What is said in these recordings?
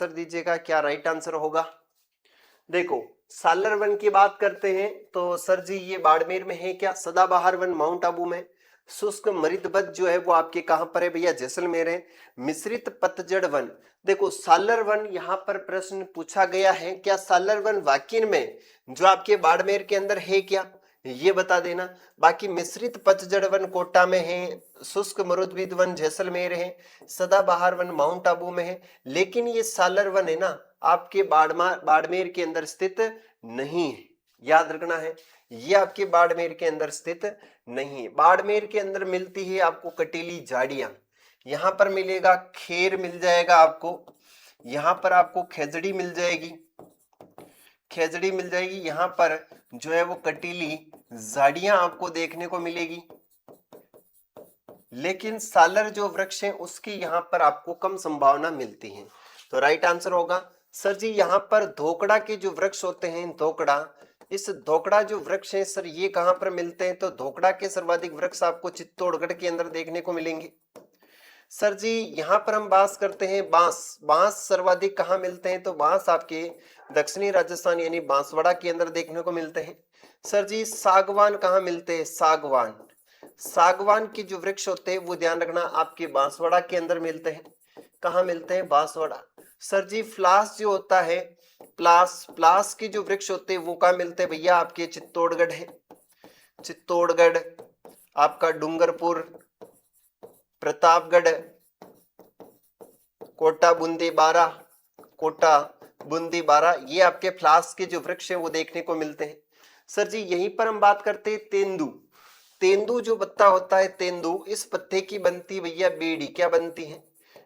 Answer दीजिएगा क्या right answer होगा। देखो सालर वन की बात करते हैं तो सर जी ये बाड़मेर में है क्या, सदाबहार वन माउंट आबू में, शुष्क मृदबत जो है वो आपके कहां पर है भैया, जैसलमेर है। मिश्रित पतझड़ वन, देखो सालर वन यहाँ पर प्रश्न पूछा गया है, क्या सालर वन वाकई में जो आपके बाड़मेर के अंदर है क्या, ये बता देना। बाकी मिश्रित पतझड़ वन कोटा में है, शुष्क मरुद्भिद वन जैसलमेर है, सदाबहार वन माउंट आबू में है, लेकिन ये सालर वन है ना आपके बाड़मेर के अंदर स्थित नहीं है, याद रखना है ये आपके बाड़मेर के अंदर स्थित नहीं है। बाड़मेर के अंदर मिलती है आपको कटीली झाड़ियां, यहां पर मिलेगा खेर मिल जाएगा आपको, यहां पर आपको खेजड़ी मिल जाएगी, खेजड़ी मिल जाएगी, यहां पर जो है वो कटीली झाड़ियां आपको देखने को मिलेगी। लेकिन सालर जो वृक्ष है उसकी यहां पर आपको कम संभावना मिलती है, तो राइट आंसर होगा सर जी यहाँ पर धोकड़ा के जो वृक्ष होते हैं, धोकड़ा, इस धोकड़ा जो वृक्ष है सर ये कहां पर मिलते हैं, तो धोकड़ा के सर्वाधिक वृक्ष आपको चित्तौड़गढ़ के अंदर देखने को मिलेंगे। सर जी यहाँ पर हम बात करते हैं बांस, बांस सर्वाधिक कहाँ मिलते हैं, तो बांस आपके दक्षिणी राजस्थान यानी बांसवाड़ा के अंदर देखने को मिलते हैं। सर जी सागवान कहाँ मिलते हैं, सागवान, सागवान के जो वृक्ष होते हैं वो ध्यान रखना आपके बांसवाड़ा के अंदर मिलते हैं, कहाँ मिलते हैं, बांसवाड़ा। सर जी फ्लास जो होता है, प्लास, प्लास के जो वृक्ष होते हैं वो कहाँ मिलते हैं भैया, आपके चित्तौड़गढ़ है, चित्तौड़गढ़, आपका डूंगरपुर, प्रतापगढ़, कोटा बूंदी बारा, कोटा बूंदी बारा, ये आपके फ्लास के जो वृक्ष है वो देखने को मिलते हैं। सर जी यहीं पर हम बात करते हैं तेंदू, तेंदू जो पत्ता होता है तेंदू, इस पत्ते की बनती भैया बीड़ी, क्या बनती है,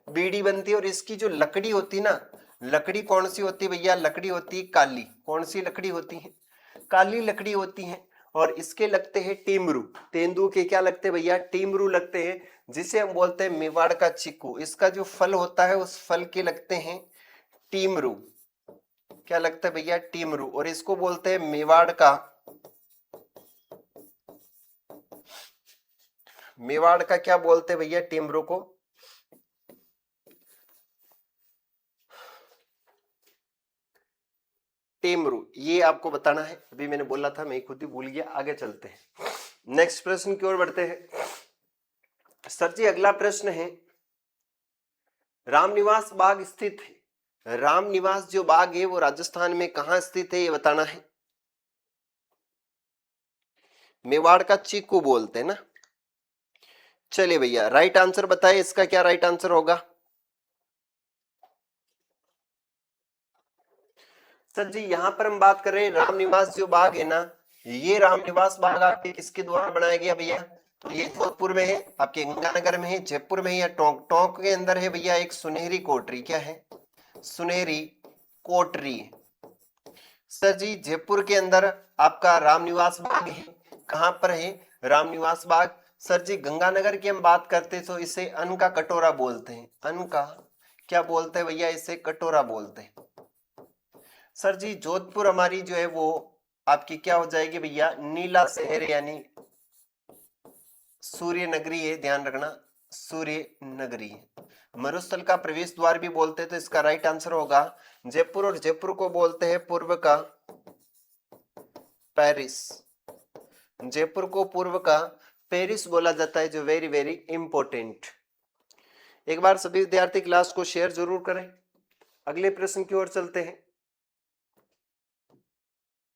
बीड़ी बनती है, और इसकी जो लकड़ी होती ना, लकड़ी कौन सी होती है भैया, लकड़ी होती है काली, कौन सी लकड़ी होती है, काली लकड़ी होती है, और इसके लगते हैं टीमरू, तेंदू के क्या लगते हैं भैया, टीमरू लगते हैं, जिसे हम बोलते हैं मेवाड़ का चीकू, इसका जो फल होता है उस फल के लगते हैं टीमरू, क्या लगता है भैया, टीमरू, और इसको बोलते हैं मेवाड़ का, मेवाड़ का क्या बोलते हैं भैया, टीमरू को, टेमरू, ये आपको बताना है, अभी मैंने बोला था मैं खुद ही भूल गया। आगे चलते हैं, नेक्स्ट प्रश्न की ओर बढ़ते हैं। सर जी अगला प्रश्न है, रामनिवास बाग स्थित है, रामनिवास जो बाग है वो राजस्थान में कहां स्थित है ये बताना है। मेवाड़ का चीकू बोलते हैं ना, चलिए भैया राइट आंसर बताइए, इसका क्या राइट आंसर होगा। सर जी यहाँ पर हम बात कर रहे हैं रामनिवास जो बाग है ना, ये रामनिवास बाग आपके किसके द्वारा बनाया गया भैया, तो ये जोधपुर में है, आपके गंगानगर में है, जयपुर में है, या टोंक, टोंक के अंदर है भैया एक सुनहरी कोटरी, क्या है, सुनहरी कोटरी। सर जी जयपुर के अंदर आपका रामनिवास बाग है, कहां पर है, रामनिवास बाग। सर जी गंगानगर की हम बात करते तो इसे अन्न का कटोरा बोलते हैं, अन्न का क्या बोलते हैं भैया, इसे कटोरा बोलते हैं। सर जी जोधपुर हमारी जो है वो आपकी क्या हो जाएगी भैया, नीला शहर यानी सूर्य नगरी है, ध्यान रखना सूर्य नगरी है। मरुस्थल का प्रवेश द्वार भी बोलते हैं, तो इसका राइट आंसर होगा जयपुर, और जयपुर को बोलते हैं पूर्व का पेरिस, जयपुर को पूर्व का पेरिस बोला जाता है, जो वेरी वेरी इंपॉर्टेंट। एक बार सभी विद्यार्थी क्लास को शेयर जरूर करें। अगले प्रश्न की ओर चलते हैं।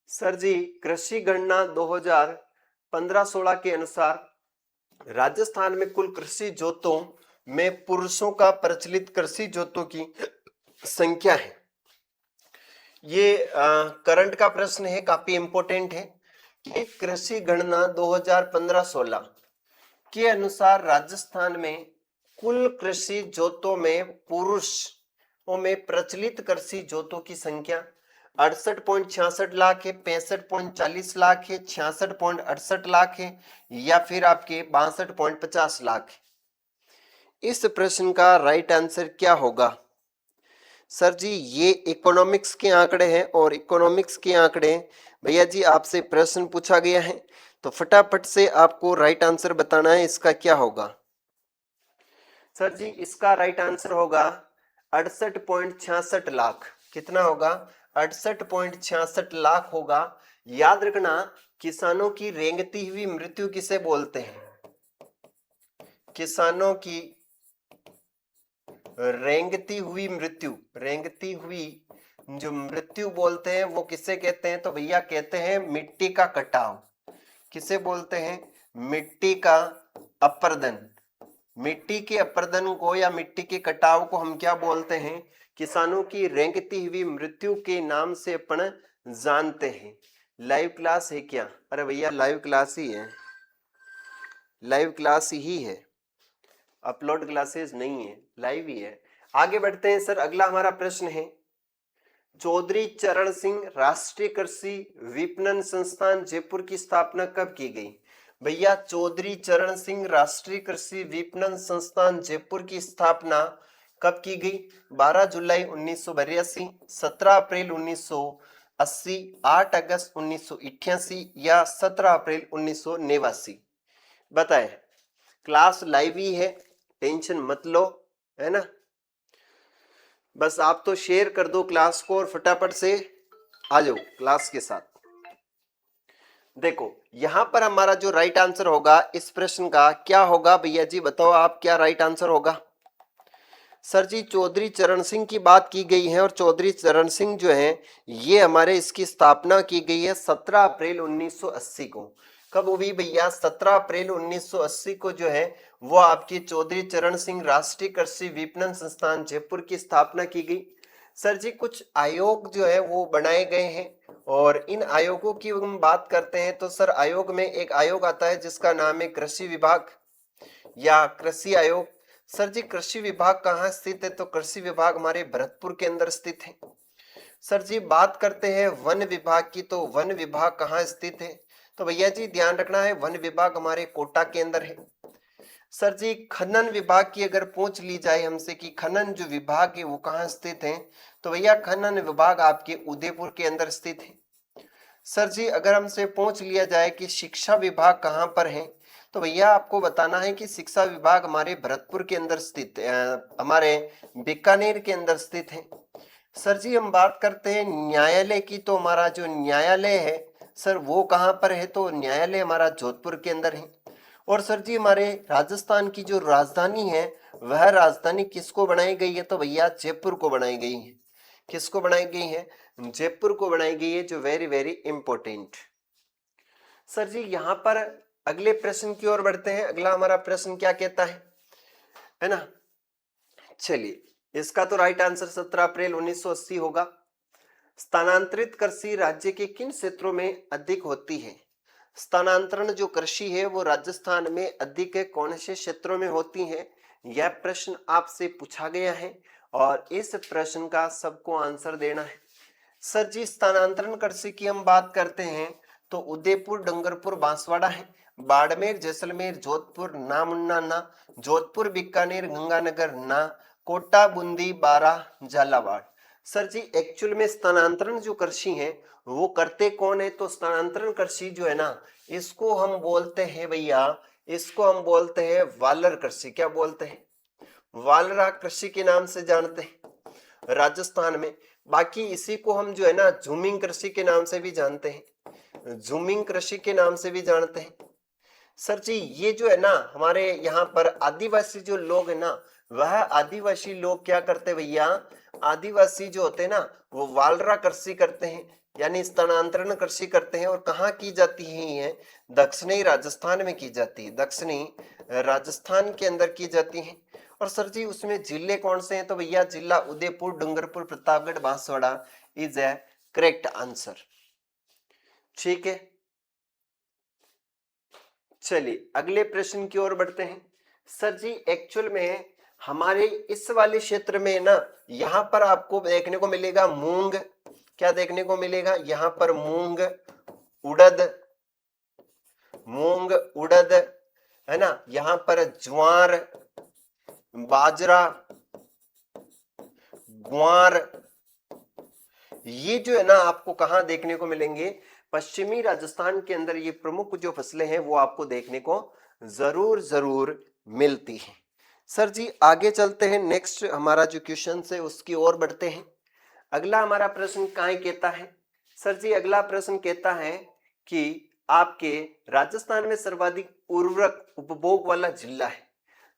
सर जी कृषि गणना 2015-16 के अनुसार राजस्थान में कुल कृषि जोतों में पुरुषों का प्रचलित कृषि जोतों की संख्या है, ये करंट का प्रश्न है, काफी इंपॉर्टेंट है कि कृषि गणना 2015-16 के अनुसार राजस्थान में कुल कृषि जोतों में पुरुषों में प्रचलित कृषि जोतों की संख्या 68.66 लाख है, 65.40 लाख है, 66.68 लाख है, या फिर आपके 62.50 लाख है। इस प्रश्न का राइट आंसर क्या होगा। सर जी ये इकोनॉमिक्स के आंकड़े हैं, और इकोनॉमिक्स के आंकड़े भैया जी आपसे प्रश्न पूछा गया है, तो फटाफट से आपको राइट आंसर बताना है, इसका क्या होगा। सर जी इसका राइट आंसर होगा 68.66 लाख। कितना होगा? 68.66 लाख होगा। याद रखना, किसानों की रेंगती हुई मृत्यु किसे बोलते हैं? किसानों की रेंगती हुई मृत्यु, रेंगती हुई जो मृत्यु बोलते हैं वो किसे कहते हैं? तो भैया कहते हैं मिट्टी का कटाव। किसे बोलते हैं? मिट्टी का अपर्दन। मिट्टी के अपर्दन को या मिट्टी के कटाव को हम क्या बोलते हैं? किसानों की रेंगती हुई मृत्यु के नाम से अपन जानते हैं। लाइव क्लास है क्या? अरे भैया लाइव क्लास ही है, लाइव क्लास ही है, अपलोड क्लासेस नहीं है, लाइव ही है। आगे बढ़ते हैं सर, अगला हमारा प्रश्न है, चौधरी चरण सिंह राष्ट्रीय कृषि विपणन संस्थान जयपुर की स्थापना कब की गई? भैया चौधरी चरण सिंह राष्ट्रीय कृषि विपणन संस्थान जयपुर की स्थापना कब की गई? 12 जुलाई 1982, 17 अप्रैल 1980, 8 अगस्त 1988 या 17 अप्रैल 1989? बताएं। क्लास लाइव ही है, टेंशन मत लो, है ना। बस आप तो शेयर कर दो क्लास को और फटाफट से आ जाओ क्लास के साथ। देखो यहां पर हमारा जो राइट आंसर होगा इस प्रश्न का क्या होगा भैया जी? बताओ आप क्या राइट आंसर होगा? सर जी चौधरी चरण सिंह की बात की गई है और चौधरी चरण सिंह जो है ये हमारे इसकी स्थापना की गई है 17 अप्रैल 1980 को। कब हुई भैया? 17 अप्रैल 1980 को जो है वो आपकी चौधरी चरण सिंह राष्ट्रीय कृषि विपणन संस्थान जयपुर की स्थापना की गई। सर जी कुछ आयोग जो है वो बनाए गए हैं और इन आयोगों की हम बात करते हैं तो सर आयोग में एक आयोग आता है जिसका नाम है कृषि विभाग या कृषि आयोग। सर जी कृषि विभाग कहाँ स्थित है? तो कृषि विभाग हमारे भरतपुर के अंदर स्थित है। सर जी बात करते हैं वन विभाग की, तो वन विभाग कहाँ स्थित है? तो भैया जी ध्यान रखना है वन विभाग हमारे कोटा के अंदर है। सर जी खनन विभाग की अगर पूछ ली जाए हमसे कि खनन जो विभाग है वो कहाँ स्थित है, तो भैया खनन विभाग आपके उदयपुर के अंदर स्थित है। सर जी अगर हमसे पूछ लिया जाए कि शिक्षा विभाग कहाँ पर है, तो भैया आपको बताना है कि शिक्षा विभाग हमारे भरतपुर के अंदर स्थित हमारे बीकानेर के अंदर स्थित है। सर जी हम बात करते हैं न्यायालय की, तो हमारा जो न्यायालय है सर वो कहाँ पर है? तो न्यायालय हमारा जोधपुर के अंदर है। और सर जी हमारे राजस्थान की जो राजधानी है वह राजधानी किसको बनाई गई है? तो भैया जयपुर को बनाई गई है। किसको बनाई गई है? जयपुर को बनाई गई है, जो वेरी वेरी इंपॉर्टेंट। सर जी यहां पर अगले प्रश्न की ओर बढ़ते हैं। अगला हमारा प्रश्न क्या कहता है ना। चलिए इसका तो राइट आंसर 17 अप्रैल 1980 होगा। स्थानांतरित कृषि राज्य के किन क्षेत्रों में अधिक होती है? स्थानांतरण जो कृषि है वो राजस्थान में अधिक है, कौन से क्षेत्रों में होती है? यह प्रश्न आपसे पूछा गया है और इस प्रश्न का सबको आंसर देना है। सर जी स्थानांतरण कृषि की हम बात करते हैं तो उदयपुर, डूंगरपुर, बांसवाड़ा है। बाड़मेर, जैसलमेर, जोधपुर ना, मुन्ना ना। जोधपुर, बीकानेर, गंगानगर ना। कोटा, बूंदी, बारां, झालावाड़। सर जी एक्चुअल में स्थानांतरण जो कृषि है वो करते कौन है? तो स्थानांतरण कृषि जो है ना इसको हम बोलते हैं भैया, इसको हम बोलते हैं वालर कृषि। क्या बोलते हैं? वालरा कृषि के नाम से जानते हैं राजस्थान में। बाकी इसी को हम जो है ना झूमिंग कृषि के नाम से भी जानते हैं, झूमिंग कृषि के नाम से भी जानते हैं। सर जी ये जो है ना हमारे यहाँ पर आदिवासी जो लोग है ना वह आदिवासी लोग क्या करते भैया? आदिवासी जो होते हैं ना वो वालरा कृषि करते हैं, यानी स्थानांतरण कृषि करते हैं। और कहाँ की जाती है ये? दक्षिणी राजस्थान में की जाती है, दक्षिणी राजस्थान के अंदर की जाती है। और सर जी उसमें जिले कौन से हैं? तो भैया जिला Udaipur, Dungarpur, Pratapgarh, Banswara is A correct answer. ठीक है चलिए अगले प्रश्न की ओर बढ़ते हैं। सर जी एक्चुअल में हमारे इस वाले क्षेत्र में ना यहाँ पर आपको देखने को मिलेगा मूंग। क्या देखने को मिलेगा? यहाँ पर मूंग, उड़द, मूंग उड़द है ना। यहाँ पर ज्वार, बाजरा, ग्वार, ये जो है ना आपको कहाँ देखने को मिलेंगे? पश्चिमी राजस्थान के अंदर ये प्रमुख जो फसलें हैं वो आपको देखने को जरूर जरूर मिलती हैं। सर जी आगे चलते हैं, नेक्स्ट हमारा जो क्वेश्चन है उसकी ओर बढ़ते हैं। अगला हमारा प्रश्न काय कहता है? सर जी अगला प्रश्न कहता है कि आपके राजस्थान में सर्वाधिक उर्वरक उपभोग वाला जिला है।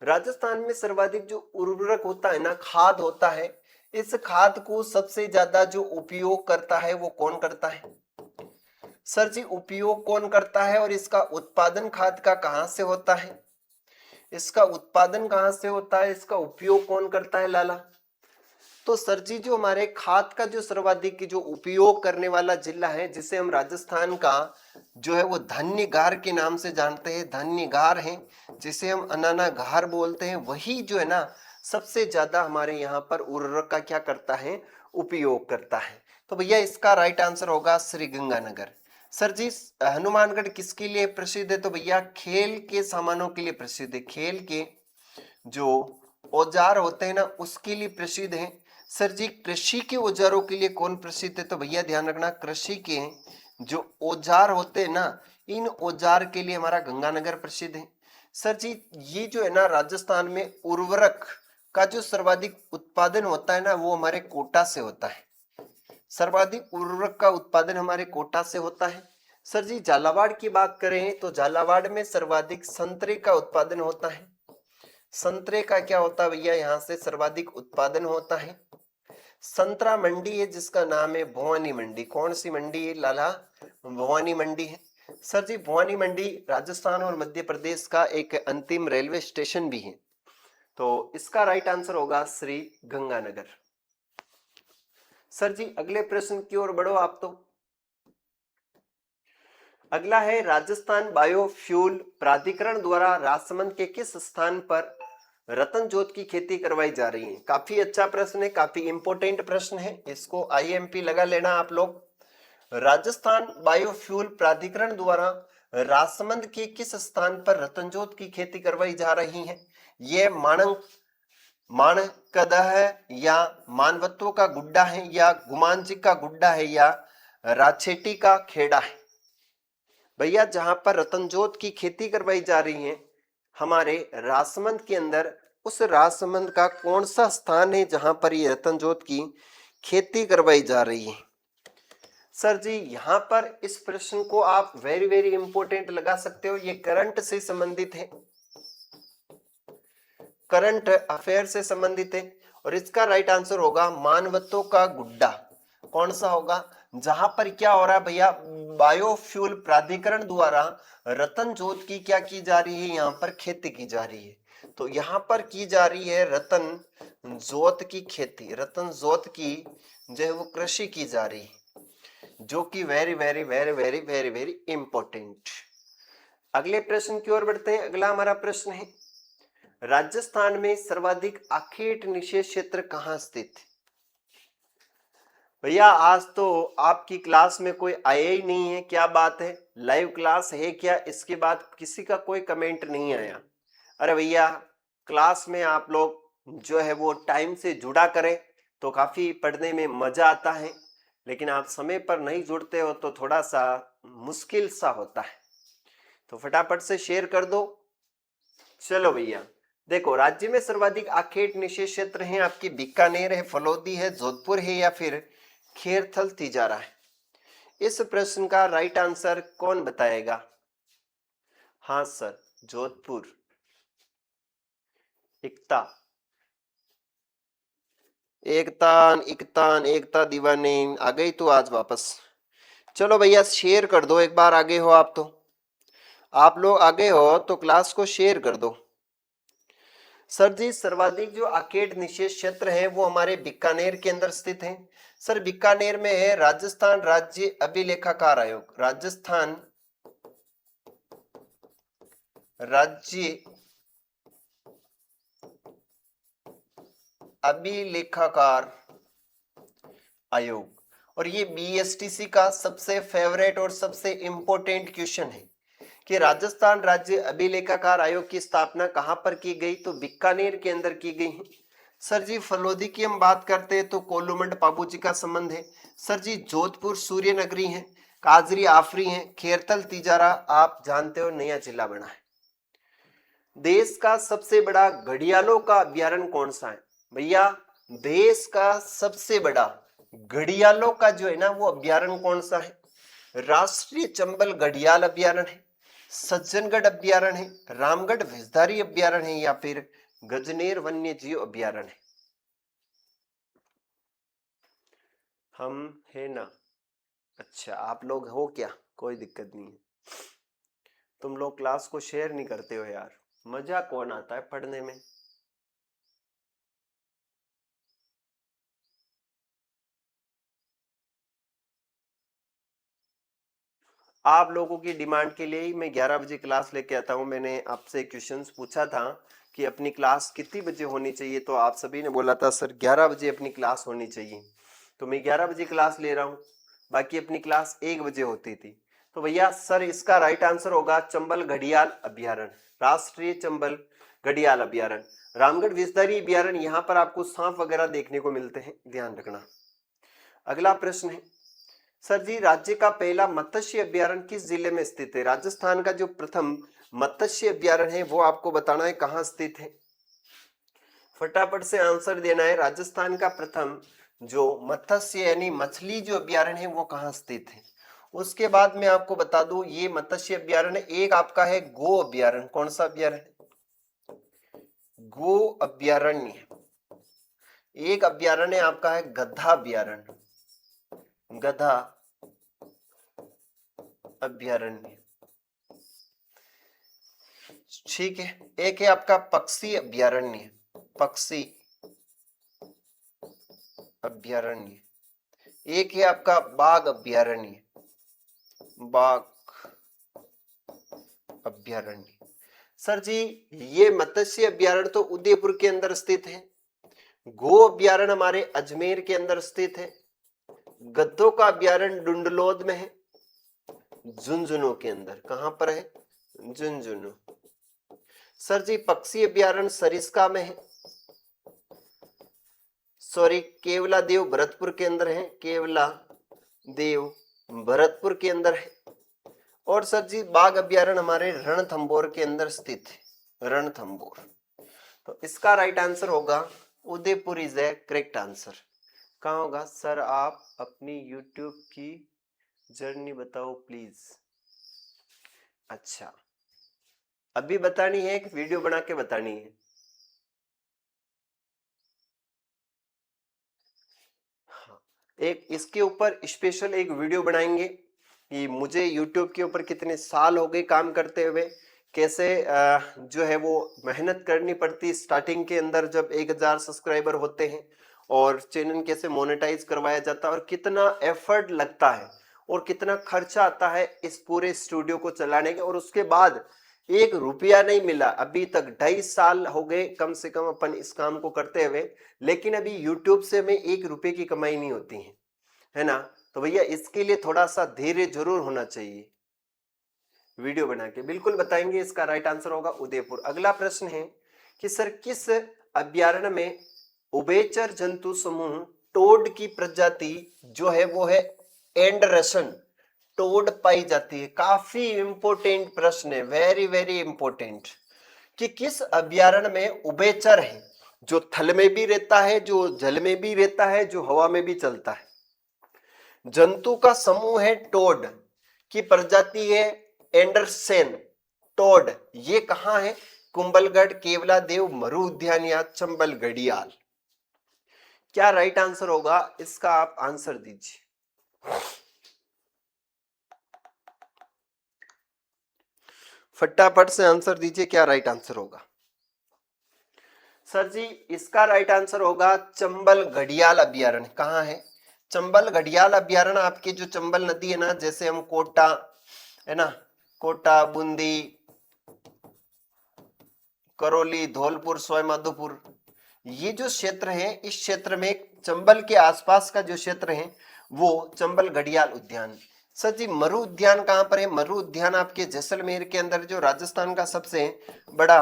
राजस्थान में सर्वाधिक जो उर्वरक होता है ना, खाद होता है, इस खाद को सबसे ज्यादा जो उपयोग करता है वो कौन करता है? सर जी उपयोग कौन करता है और इसका उत्पादन खाद का कहां से होता है? इसका उत्पादन कहां से होता है, इसका उपयोग कौन करता है लाला? तो सर जी जो हमारे खाद का जो सर्वाधिक जो उपयोग करने वाला जिला है, जिसे हम राजस्थान का जो है वो धन्यघार के नाम से जानते हैं, धन्यघार है जिसे हम अनानाघार बोलते हैं, वही जो है ना सबसे ज्यादा हमारे यहाँ पर उर्वरक का क्या करता है, उपयोग करता है। तो भैया इसका राइट आंसर होगा श्री गंगानगर। सर जी हनुमानगढ़ किसके लिए प्रसिद्ध है? तो भैया खेल के सामानों के लिए प्रसिद्ध है, खेल के जो औजार होते हैं ना उसके लिए प्रसिद्ध है। सर जी कृषि के औजारों के लिए कौन प्रसिद्ध है? तो भैया ध्यान रखना, कृषि के जो औजार होते हैं ना, इन औजार के लिए हमारा गंगानगर प्रसिद्ध है। सर जी ये जो है ना राजस्थान में उर्वरक का जो सर्वाधिक उत्पादन होता है ना वो हमारे कोटा से होता है, सर्वाधिक उर्वरक का उत्पादन हमारे कोटा से होता है। सर जी झालावाड़ की बात करें तो झालावाड़ में सर्वाधिक संतरे का उत्पादन होता है, संतरे का क्या होता है भैया यहाँ से सर्वाधिक उत्पादन होता है। संतरा मंडी है जिसका नाम है भवानी मंडी, कौन सी मंडी है लाला? भवानी मंडी है। सर जी भवानी मंडी राजस्थान और मध्य प्रदेश का एक अंतिम रेलवे स्टेशन भी है, तो इसका राइट आंसर होगा श्री गंगानगर। सर जी अगले प्रश्न की ओर बढ़ो आप। तो अगला है राजस्थान बायोफ्यूल प्राधिकरण द्वारा राजसमंद के किस स्थान पर रतन जोत की खेती करवाई जा रही है? काफी अच्छा प्रश्न है, काफी इंपॉर्टेंट प्रश्न है, इसको आईएमपी लगा लेना आप लोग। राजस्थान बायोफ्यूल प्राधिकरण द्वारा राजसमंद के किस स्थान पर रतनजोत की खेती करवाई जा रही है? ये माणकदह या मानवत्व का गुड्डा है या गुमानजी का गुड्डा है या राछेटी का खेड़ा है? भैया जहां पर रतनजोत की खेती करवाई जा रही है हमारे राजसमंद के अंदर, उस राजसमंद का कौन सा स्थान है जहां पर ये रतनजोत की खेती करवाई जा रही है? सर जी यहाँ पर इस प्रश्न को आप वेरी वेरी इंपॉर्टेंट लगा सकते हो, ये करंट से संबंधित है, करंट अफेयर से संबंधित है, और इसका राइट आंसर होगा मानवतों का गुड्डा। कौन सा होगा? जहां पर क्या हो रहा है भैया, बायोफ्यूल प्राधिकरण द्वारा रतन जोत की क्या की जा रही है, यहाँ पर खेती की जा रही है। तो यहाँ पर की जा रही है रतन जोत की खेती, रतन जोत की जो है वो कृषि की जा रही है, जो कि very very very very very very important. अगले प्रश्न की ओर बढ़ते हैं। अगला हमारा प्रश्न है राजस्थान में सर्वाधिक आखेट निषेध क्षेत्र कहां स्थित है? भैया आज तो आपकी क्लास में कोई आया ही नहीं है, क्या बात है, लाइव क्लास है क्या? इसके बाद किसी का कोई कमेंट नहीं आया। अरे भैया क्लास में आप लोग जो है वो टाइम से जुड़ा करें तो काफी पढ़ने में मजा आता है, लेकिन आप समय पर नहीं जुड़ते हो तो थोड़ा सा मुश्किल सा होता है, तो फटाफट से शेयर कर दो। चलो भैया देखो, राज्य में सर्वाधिक आखेट निषेध क्षेत्र हैं आपकी बीकानेर है, फलोदी है, जोधपुर है या फिर खेरथल तिजारा है? इस प्रश्न का राइट आंसर कौन बताएगा? हाँ सर जोधपुर। एकता एकतान एकतान एकता दीवानी आ गई तो आज वापस। चलो भैया शेयर कर दो एक बार, आगे हो आप तो, आप लोग आगे हो तो क्लास को शेयर कर दो। सर जी सर्वाधिक जो आखेट निषेध क्षेत्र है वो हमारे बीकानेर के अंदर स्थित है। सर बीकानेर में है राजस्थान राज्य अभिलेखाकार आयोग, राजस्थान राज्य अभिलेखाकार आयोग, और ये बीएसटीसी का सबसे फेवरेट और सबसे इंपॉर्टेंट क्वेश्चन है कि राजस्थान राज्य अभिलेखाकार आयोग की स्थापना कहां पर की गई? तो बीकानेर के अंदर की गई है। सर जी फलोदी की हम बात करते हैं तो कोलुमंड पाबू जी का संबंध है। सर जी जोधपुर सूर्य नगरी है, काजरी आफरी है, खेरतल तिजारा आप जानते हो नया जिला बना है। देश का सबसे बड़ा घड़ियालों का अभ्यारण्य कौन सा है? भैया देश का सबसे बड़ा घड़ियालों का जो है ना वो अभ्यारण्य कौन सा है? राष्ट्रीय चंबल घड़ियाल अभ्यारण्य है, सज्जनगढ़ अभ्यारण्य है, रामगढ़ भेजधारी अभ्यारण्य है, या फिर गजनेर वन्य जीव अभ्यारण्य है? हम है ना। अच्छा आप लोग हो क्या? कोई दिक्कत नहीं है। तुम लोग क्लास को शेयर नहीं करते हो यार, मजा कौन आता है पढ़ने में। आप लोगों की डिमांड के लिए ही मैं 11 बजे क्लास लेके आता हूं। मैंने आपसे क्वेश्चंस पूछा था कि अपनी क्लास कितनी बजे होनी चाहिए, तो आप सभी ने बोला था सर 11 बजे अपनी क्लास होनी चाहिए, तो मैं 11 बजे क्लास ले रहा हूं। बाकी अपनी क्लास 1 बजे होती थी। तो भैया सर इसका राइट आंसर होगा चंबल घड़ियाल अभ्यारण्य, राष्ट्रीय चंबल घड़ियाल अभ्यारण्य। रामगढ़ विषधारी अभ्यारण्य, यहाँ पर आपको सांप वगैरह देखने को मिलते हैं, ध्यान रखना। अगला प्रश्न है सर जी राज्य का पहला मत्स्य अभ्यारण्य किस जिले में स्थित है? राजस्थान का जो प्रथम मत्स्य अभ्यारण्य है वो आपको बताना है कहाँ स्थित है। फटाफट से आंसर देना है। राजस्थान का प्रथम जो मत्स्य यानी मछली जो अभ्यारण्य है वो कहाँ स्थित है। उसके बाद मैं आपको बता दूं ये मत्स्य अभ्यारण्य एक आपका है गो अभ्यारण्य। कौन सा अभ्यारण्य? गो अभ्यारण्य। एक अभ्यारण्य आपका है गधा अभ्यारण्य, गधा अभ्यारण्य, ठीक है। एक है आपका पक्षी अभ्यारण्य, पक्षी अभ्यारण्य। एक है आपका बाघ अभ्यारण्य, बाघ अभ्यारण्य। सर जी ये मत्स्य अभ्यारण्य तो उदयपुर के अंदर स्थित है, गो अभ्यारण्य हमारे अजमेर के अंदर स्थित है, गद्दों का अभ्यारण्य डुंडलोद में है, झुंझुनू के अंदर। कहां पर है? झुंझुनू। सर जी पक्षी अभ्यारण्य सरिस्का में है, सॉरी केवला देव भरतपुर के अंदर है, केवला देव भरतपुर के अंदर है। और सर जी बाघ अभ्यारण्य हमारे रणथंभौर के अंदर स्थित है, रणथंभौर। तो इसका राइट आंसर होगा Udaipur is A correct answer. कहाँ होगा सर? आप अपनी यूट्यूब की जर्नी बताओ प्लीज। अच्छा अभी बतानी है कि वीडियो बना के बतानी है? हाँ एक इसके ऊपर स्पेशल एक वीडियो बनाएंगे कि मुझे यूट्यूब के ऊपर कितने साल हो गए काम करते हुए, कैसे जो है वो मेहनत करनी पड़ती स्टार्टिंग के अंदर जब 1000 सब्सक्राइबर होते हैं, और चैनल कैसे मोनेटाइज करवाया जाता है, और कितना एफर्ट लगता है और कितना खर्चा आता है इस पूरे स्टूडियो को चलाने के। और उसके बाद 1 रुपया नहीं मिला अभी तक, 2.5 साल हो गए कम से कम अपन इस काम को करते हुए, लेकिन अभी यूट्यूब से हमें 1 रुपए की कमाई नहीं होती है ना। तो भैया इसके लिए थोड़ा सा धैर्य जरूर होना चाहिए। वीडियो बना के बिल्कुल बताएंगे। इसका राइट आंसर होगा उदयपुर। अगला प्रश्न है कि सर किस अभ्यारण्य में उभयचर जंतु समूह टोड की प्रजाति जो है वो है एंडरसन टोड पाई जाती है? काफी इंपोर्टेंट प्रश्न है, वेरी वेरी इंपोर्टेंट। कि किस अभ्यारण्य में उभयचर है, जो थल में भी रहता है, जो जल में भी रहता है, जो हवा में भी चलता है। जंतु का समूह है टोड, की प्रजाति है एंडरसेन टोड। ये कहां है? कुंभलगढ़, केवला देव, मरु उद्यान या चंबल घड़ियाल? क्या राइट आंसर होगा इसका? आप आंसर दीजिए फटाफट से आंसर दीजिए, क्या राइट आंसर होगा? सर जी इसका राइट आंसर होगा चंबल घड़ियाल अभ्यारण्य। कहाँ है? चंबल घड़ियाल अभ्यारण्य आपकी जो चंबल नदी है ना, जैसे हम कोटा है ना, कोटा, बूंदी, करौली, धौलपुर, सवाईमाधोपुर, ये जो क्षेत्र है, इस क्षेत्र में चंबल के आसपास का जो क्षेत्र है वो चंबल घड़ियाल उद्यान। सर जी मरु उद्यान कहाँ पर है? मरु उद्यान आपके जैसलमेर के अंदर, जो राजस्थान का सबसे बड़ा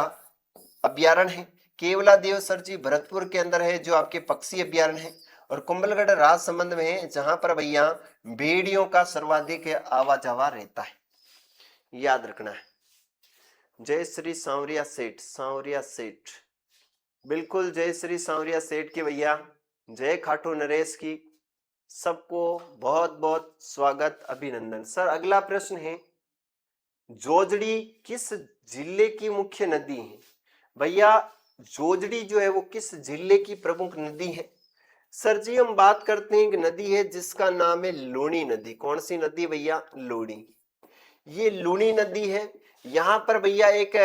अभ्यारण्य है। केवला देव सर जी भरतपुर के अंदर है, जो आपके पक्षी अभ्यारण्य है। और कुंभलगढ़ राजसमंद में है, जहां पर भैया भेड़ियों का सर्वाधिक आवाजावा रहता है, याद रखना है। जय श्री सांवरिया सेठ, सांवरिया सेठ, बिल्कुल जय श्री सांवरिया सेठ की भैया, जय खाटू नरेश की। सबको बहुत बहुत स्वागत, अभिनंदन। सर अगला प्रश्न है, जोजड़ी किस जिले की मुख्य नदी है? भैया जोजड़ी जो है वो किस जिले की प्रमुख नदी है? सर जी हम बात करते हैं एक नदी है जिसका नाम है लूणी नदी। कौन सी नदी भैया? लूणी। ये लूणी नदी है। यहां पर भैया एक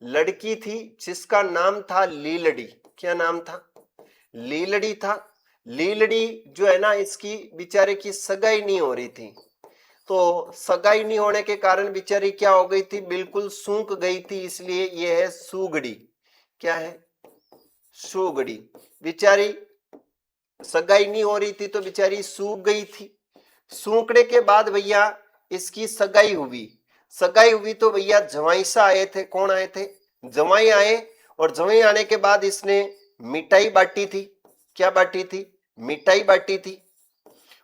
लड़की थी जिसका नाम था लीलड़ी। क्या नाम था? लीलड़ी था। लीलड़ी जो है ना, इसकी बेचारे की सगाई नहीं हो रही थी, तो सगाई नहीं होने के कारण बेचारी क्या हो गई थी? बिल्कुल सूख गई थी, इसलिए ये है सूगड़ी। क्या है? सूगड़ी। बेचारी सगाई नहीं हो रही थी तो बेचारी सूख गई थी। सूखने के बाद भैया इसकी सगाई हुई। सगाई हुई तो भैया जवाई सा आए थे। कौन आए थे? जवाई आए। और जवाई आने के बाद इसने मिठाई बांटी थी। क्या बांटी थी? मिठाई बांटी थी।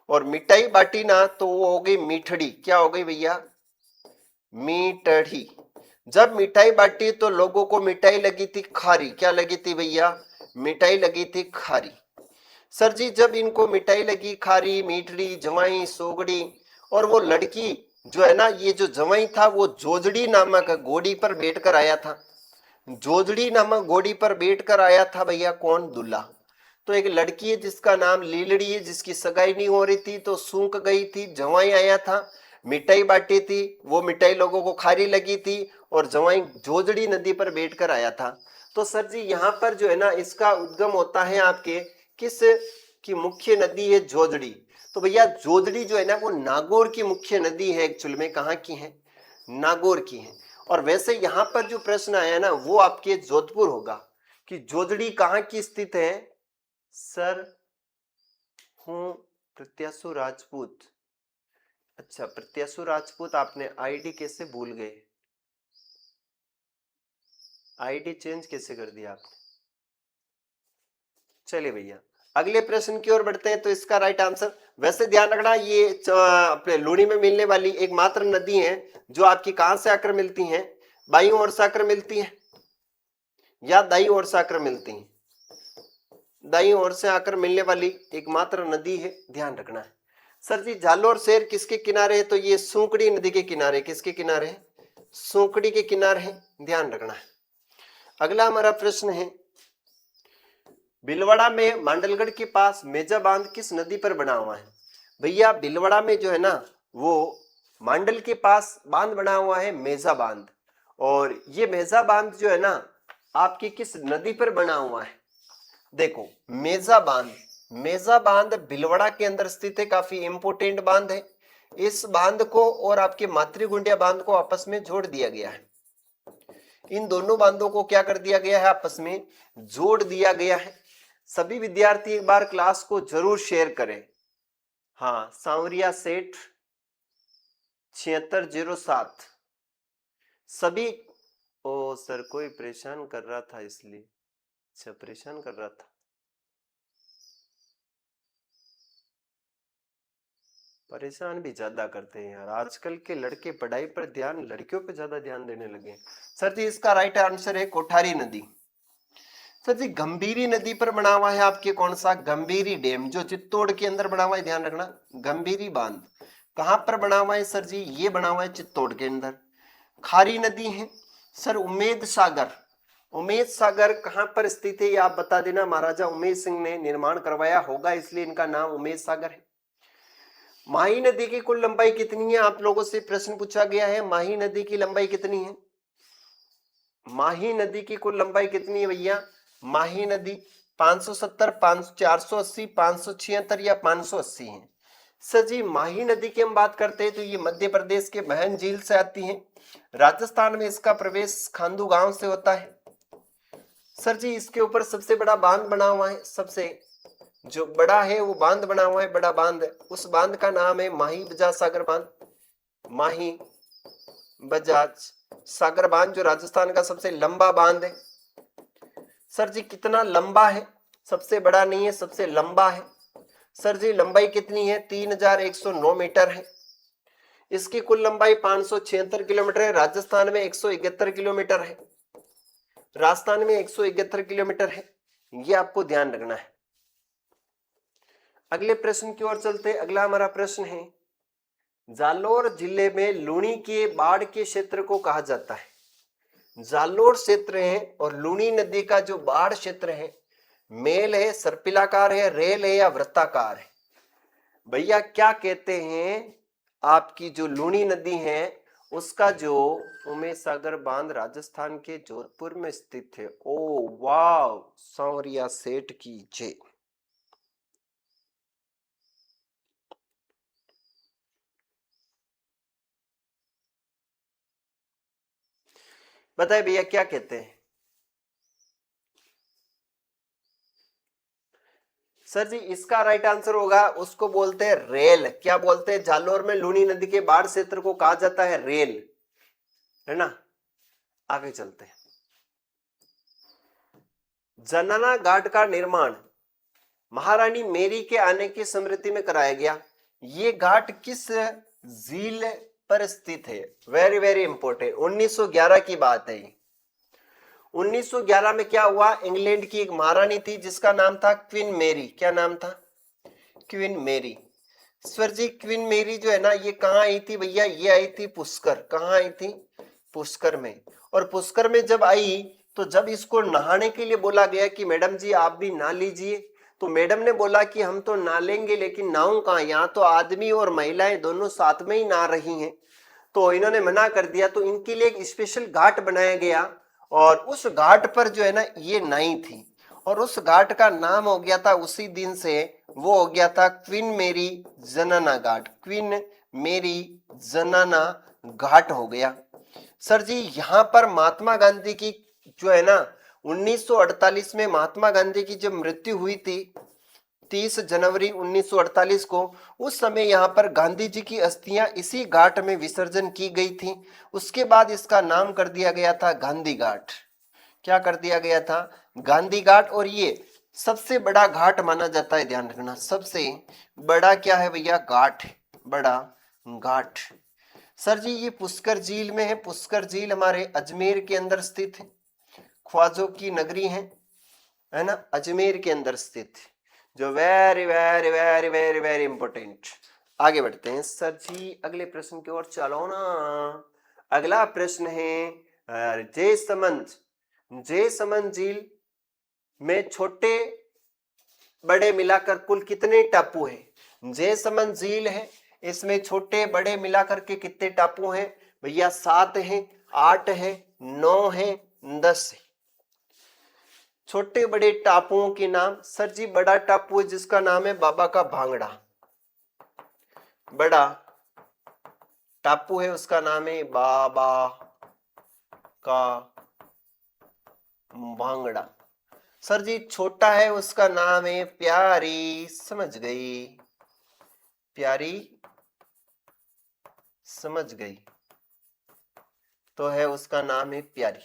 और मिठाई बांटी ना तो वो हो गई मीठड़ी। क्या हो गई भैया? मीठड़ी। जब मिठाई बांटी तो लोगों को मिठाई लगी थी खारी। क्या लगी थी भैया? मिठाई लगी थी खारी। सर जी जब इनको मिठाई लगी खारी, मीठड़ी, जवाई, सोगड़ी, और वो लड़की जो है ना, ये जो जवाई था वो जोजड़ी नामक घोड़ी पर बैठकर आया था। जोजड़ी नामक घोड़ी पर बैठकर आया था भैया। कौन? दूल्हा। तो एक लड़की है जिसका नाम लीलड़ी है, जिसकी सगाई नहीं हो रही थी तो सूख गई थी। जवाई आया था, मिठाई बांटी थी, वो मिठाई लोगों को खारी लगी थी, और जवाई जोजड़ी नदी पर बैठकर आया था। तो सर जी यहाँ पर जो है ना, इसका उद्गम होता है आपके किस की मुख्य नदी है? जोजड़ी। तो भैया जोजड़ी जो है ना वो नागौर की मुख्य नदी है। एक्चुअल में कहाँ की है? नागौर की है। और वैसे यहाँ पर जो प्रश्न आया ना वो आपके जोधपुर होगा कि जोजड़ी कहाँ की स्थित है। सर हूँ प्रत्याशु राजपूत। अच्छा प्रत्याशु राजपूत, आपने आईडी कैसे भूल गए? आईडी चेंज कैसे कर दिया आपने? चलिए भैया अगले प्रश्न की ओर बढ़ते हैं। तो इसका राइट आंसर, वैसे ध्यान रखना ये अपने लूणी में मिलने वाली एकमात्र नदी है जो आपकी कहां से आकर मिलती हैं? बाईं ओर से आकर मिलती है या दाईं ओर से आकर मिलती हैं? दाईं ओर से आकर मिलने वाली एकमात्र नदी है, ध्यान रखना है। सर जी जालोर शहर किसके किनारे है? तो ये सूकड़ी नदी के किनारे। किसके किनारे है? सूकड़ी के किनारे है, ध्यान रखना है। अगला हमारा प्रश्न है, भीलवाड़ा में मांडलगढ़ के पास मेजा बांध किस नदी पर बना हुआ है? भैया भीलवाड़ा में जो है ना वो मांडल के पास बांध बना हुआ है, मेजा बांध। और ये मेजा बांध जो है ना आपकी किस नदी पर बना हुआ है? देखो मेजा बांध, मेजा बांध भीलवाड़ा के अंदर स्थित है, काफी इंपोर्टेंट बांध है। इस बांध को और आपके मातृगुंडिया बांध को आपस में जोड़ दिया गया है। इन दोनों बांधों को क्या कर दिया गया है? आपस में जोड़ दिया गया है। सभी विद्यार्थी एक बार क्लास को जरूर शेयर करें। हाँ सांवरिया सेठ 7607 सभी। ओ सर कोई परेशान कर रहा था इसलिए। अच्छा परेशान कर रहा था। परेशान भी ज्यादा करते हैं यार, आजकल के लड़के पढ़ाई पर ध्यान, लड़कियों पे ज्यादा ध्यान देने लगे। सर जी इसका राइट आंसर है कोठारी नदी। सर जी गंभीरी नदी पर बना हुआ है आपके कौन सा? गंभीरी डैम, जो चित्तौड़ के अंदर बना हुआ है, ध्यान रखना। गंभीरी बांध कहां पर बना हुआ है सर जी? ये बना हुआ है चित्तौड़ के अंदर। खारी नदी है सर उमेद सागर। उमेद सागर कहां पर स्थित है ये आप बता देना। महाराजा उमेद सिंह ने निर्माण करवाया होगा, इसलिए इनका नाम उमेद सागर है। माही नदी की कुल लंबाई कितनी है? आप लोगों से प्रश्न पूछा गया है, माही नदी की लंबाई कितनी है? माही नदी की कुल लंबाई कितनी है भैया? माही नदी 570, 480, 576 या 580 है। सर जी माही नदी की हम बात करते हैं तो ये मध्य प्रदेश के महन झील से आती है। राजस्थान में इसका प्रवेश खांडू गांव से होता है। सर जी इसके ऊपर सबसे बड़ा बांध बना हुआ है, सबसे जो बड़ा है वो बांध बना हुआ है, बड़ा बांध। उस बांध का नाम है माही बजाज सागर बांध। माही बजाज सागर बांध जो राजस्थान का सबसे लंबा बांध है। सर जी कितना लंबा है? सबसे बड़ा नहीं है, सबसे लंबा है। सर जी लंबाई कितनी है? 3109 मीटर है। इसकी कुल लंबाई 576 किलोमीटर है। राजस्थान में 171 किलोमीटर है। राजस्थान में 171 किलोमीटर है, ये आपको ध्यान रखना है। अगले प्रश्न की ओर चलते। अगला हमारा प्रश्न है, जालोर जिले में लूणी के बाढ़ के क्षेत्र को कहा जाता है। जालोर क्षेत्र है और लूणी नदी का जो बाढ़ क्षेत्र है, मेल है, सर्पिलाकार है, रेल है या वृत्ताकार है? भैया क्या कहते हैं, आपकी जो लूणी नदी है उसका जो उमेश सागर बांध राजस्थान के जोधपुर में स्थित है। ओ वाह, सांवरिया सेठ की जय। बताए भैया क्या कहते हैं? सर जी इसका राइट आंसर होगा, उसको बोलते हैं रेल। क्या बोलते हैं? जालोर में लूणी नदी के बाढ़ क्षेत्र को कहा जाता है रेल, है ना। आगे चलते हैं। जनना घाट का निर्माण महारानी मेरी के आने की स्मृति में कराया गया। ये घाट किस झील पर स्थित है? Very very important. 1911 की बात है। 1911 में क्या हुआ, इंग्लैंड की एक महारानी थी जिसका नाम था क्वीन मेरी। क्या नाम था? क्वीन मेरी। सर जी क्वीन मेरी जो है ना, ये कहाँ आई थी भैया? ये आई थी पुष्कर। कहाँ आई थी? पुष्कर में। और पुष्कर में जब आई तो जब इसको नहाने के लिए बोला गया कि मैडम जी आप भी नहा लीजिए, तो मैडम ने बोला कि हम तो नहा लेंगे लेकिन नाव कहाँ, यहाँ तो आदमी और महिलाएं दोनों साथ में ही नहा रही हैं। तो इन्होंने मना कर दिया, तो इनके लिए एक स्पेशल घाट बनाया गया और उस घाट पर जो है ना ये नहाई थी और उस घाट का नाम हो गया था उसी दिन से, वो हो गया था क्वीन मेरी जनाना घाट। क्वीन मेरी जनाना घाट हो गया। सर जी यहाँ पर महात्मा गांधी की जो है ना 1948 में महात्मा गांधी की जब मृत्यु हुई थी 30 जनवरी 1948 को, उस समय यहाँ पर गांधी जी की अस्थियां इसी घाट में विसर्जन की गई थी। उसके बाद इसका नाम कर दिया गया था गांधी घाट। क्या कर दिया गया था? गांधी घाट। और ये सबसे बड़ा घाट माना जाता है, ध्यान रखना। सबसे बड़ा क्या है भैया? घाट, बड़ा घाट। सर जी ये पुष्कर झील में है। पुष्कर झील हमारे अजमेर के अंदर स्थित है, ख्वाजों की नगरी है ना, अजमेर के अंदर स्थित, जो very very very very very important. आगे बढ़ते हैं सर जी अगले प्रश्न की ओर चलो ना। अगला प्रश्न है जयसमंद झील में छोटे बड़े मिलाकर कुल कितने टापू हैं? जयसमंद झील है, इसमें छोटे बड़े मिलाकर के कितने टापू हैं भैया? 7 हैं, 8 हैं, 9 हैं, 10 है। छोटे बड़े टापुओं के नाम। सर जी बड़ा टापू है जिसका नाम है बाबा का भांगड़ा। बड़ा टापू है उसका नाम है बाबा का भांगड़ा। सर जी छोटा है उसका नाम है प्यारी। समझ गई? प्यारी समझ गई, तो है उसका नाम है प्यारी।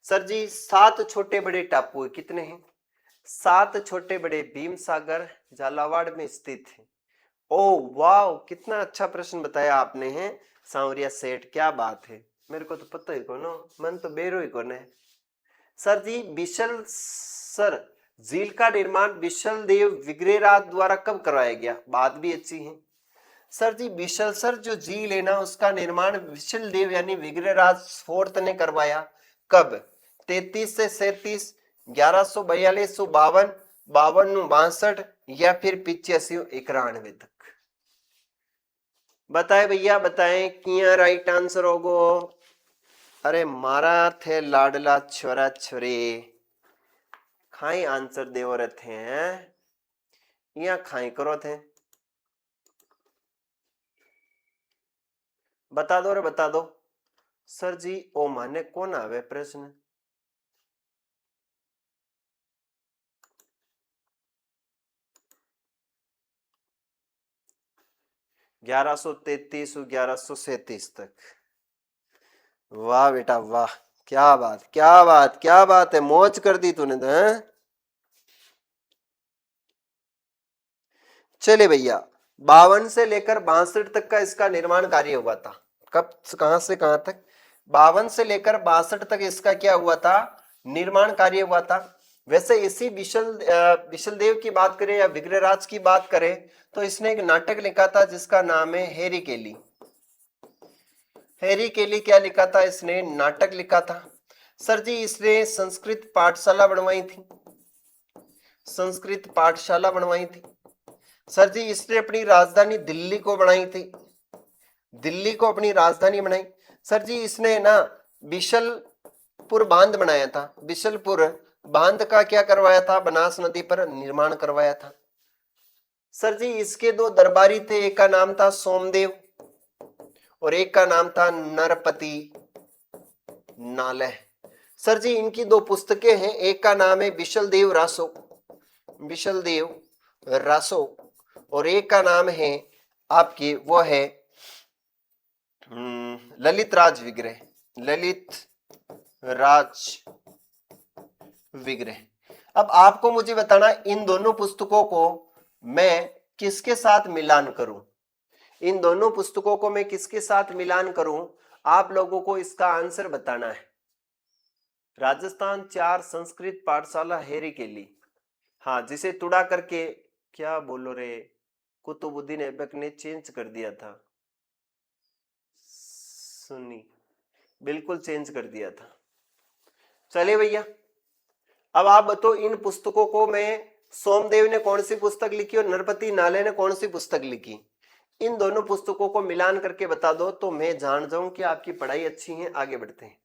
सर जी 7 छोटे बड़े टापू है, कितने हैं? 7 छोटे बड़े। भीम सागर झालावाड़ में स्थित है। ओ वाह, कितना अच्छा प्रश्न बताया आपने है सांवरिया सेठ, क्या बात है। मेरे को तो पता ही कौन, मन तो बेरो ही कौन है। सर जी बिशल सर झील का निर्माण बिशल देव विग्रेराज द्वारा कब करवाया गया? बात भी अच्छी है। सर जी बिशलसर जो झील है ना उसका निर्माण विशल देव यानी विग्रहराज फोर्थ ने करवाया। कब? 33 से 37, 1142, 52, 52, 62 या फिर 85, 91 तक। बताए भैया बताएं, किया राइट आंसर होगो? अरे मारा थे लाडला छोरा छोरे, खाई आंसर देव रहे हैं, यहाँ खाई करो थे। बता दो रे बता दो। सर जी ओ माने कौन आवे प्रश्न? ग्यारह सौ 1137 तक। वाह बेटा वाह, क्या बात क्या बात क्या बात है, मौज कर दी तूने तो। चले भैया 52 से लेकर 62 तक का इसका निर्माण कार्य हुआ था। कब, कहां से कहां तक? 52 से लेकर 62 तक इसका क्या हुआ था? निर्माण कार्य हुआ था। वैसे इसी विशल देव की बात करें या विग्रहराज की बात करें तो इसने एक नाटक लिखा था जिसका नाम है हैरी केली। हैरी केली क्या लिखा था इसने? नाटक लिखा था। सर जी इसने संस्कृत पाठशाला बनवाई थी, संस्कृत पाठशाला बनवाई थी। सर जी इसने अपनी राजधानी दिल्ली को बनाई थी, दिल्ली को अपनी राजधानी बनाई। सर जी इसने ना बिशलपुर बांध बनाया था, बिशलपुर बांध का क्या करवाया था? बनास नदी पर निर्माण करवाया था। सर जी इसके दो दरबारी थे, एक का नाम था सोमदेव और एक का नाम था नरपति नालय। सर जी इनकी दो पुस्तकें हैं, एक का नाम है बिशलदेव रासो, बिशलदेव रासो, और एक का नाम है आपकी वो है ललित राज विग्रह, ललित राज विग्रह। अब आपको मुझे बताना इन दोनों पुस्तकों को मैं किसके साथ मिलान करूं, इन दोनों पुस्तकों को मैं किसके साथ मिलान करूं? आप लोगों को इसका आंसर बताना है। राजस्थान 4 संस्कृत पाठशाला हैरी केली, हाँ जिसे तुड़ा करके क्या बोलो रे कुतुबुद्दीन ऐबक ने चेंज कर दिया था, सुन्नी बिल्कुल चेंज कर दिया था। चलिए भैया अब आप बताओ इन पुस्तकों को मैं, सोमदेव ने कौन सी पुस्तक लिखी और नरपति नाले ने कौन सी पुस्तक लिखी, इन दोनों पुस्तकों को मिलान करके बता दो तो मैं जान जाऊं कि आपकी पढ़ाई अच्छी है। आगे बढ़ते हैं।